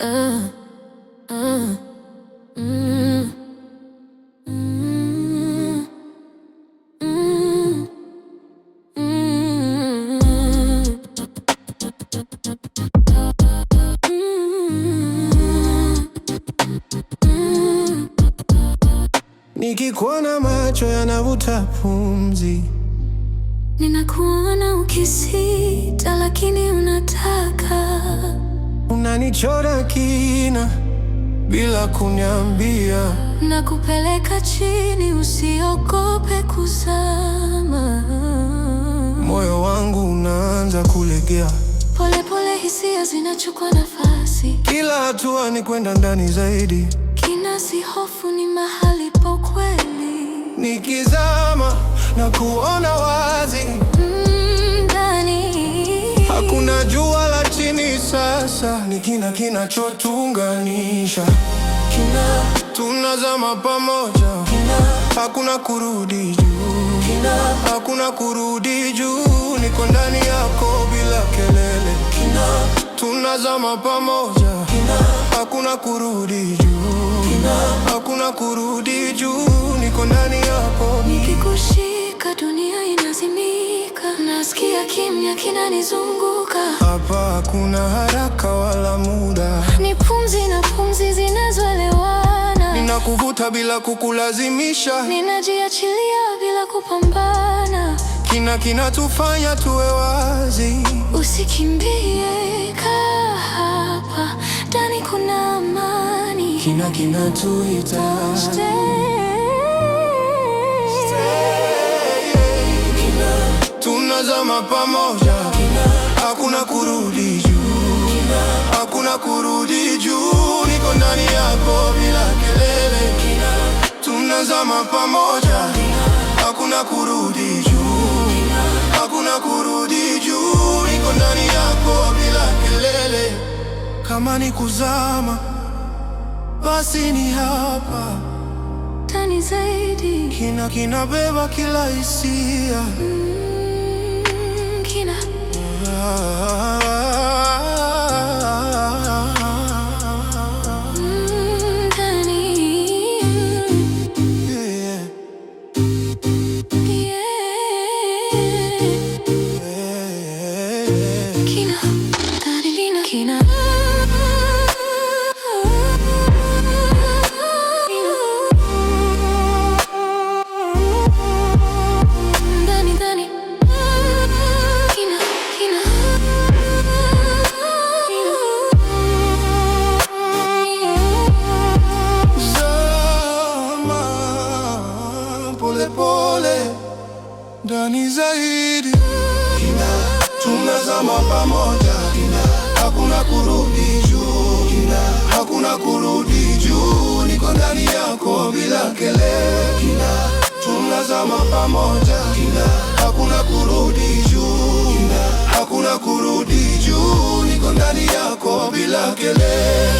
Uh, uh, mm, mm, mm, mm, mm. Nikikuona macho yanavuta pumzi, Ninakuona ukisita, lakini unataka. unanichora kina bila kuniambia. Nakupeleka chini, usiogope kuzama. Moyo wangu unaanza kulegea, Pole pole hisia zinachukua nafasi. kila hatua ni kwenda ndani zaidi. Kina si hofu, ni mahali pa ukweli. Nikizama na kuona wazi, Ndani hakuna jua la chini sasa. Ni kina kinachotuunganisha, kina tunazama pamoja, kina hakuna kurudi juu, kina hakuna kurudi juu. Niko ndani yako bila kelele, kina tunazama pamoja, kina hakuna kurudi juu, kina hakuna kurudi juu. Niko ndani yako. nikikushika, dunia inazimika. Nasikia kimya kinanizunguka. Hapa hakuna haraka wala muda, Ni pumzi na pumzi zinazoelewana. ninakuvuta bila kukulazimisha. Ninajiachilia bila kupambana. Kina kinatufanya tuwe wazi. Usikimbie, kaa hapa, ndani kuna amani. Kina kinatuita, tunazama pamoja, hakuna kurudi juu, hakuna kurudi juu. Niko ndani yako bila kelele, tunazama pamoja, hakuna kurudi juu, hakuna kurudi juu. Niko ndani yako bila kelele. Kama ni kuzama, basi ni hapa. Ndani zaidi. Kina kinabeba kila hisia. Kina ndani. Yeah. Kina ndani, kina ndani, ndani. Kina Zama pole pole ndani zaidi. Kina tunazama pamoja, kina hakuna kurudi juu, kina hakuna kurudi juu. Niko ndani yako bila kelele, kina tunazama pamoja, kina hakuna kurudi juu, kina hakuna kurudi juu. Niko ndani yako bila kelele.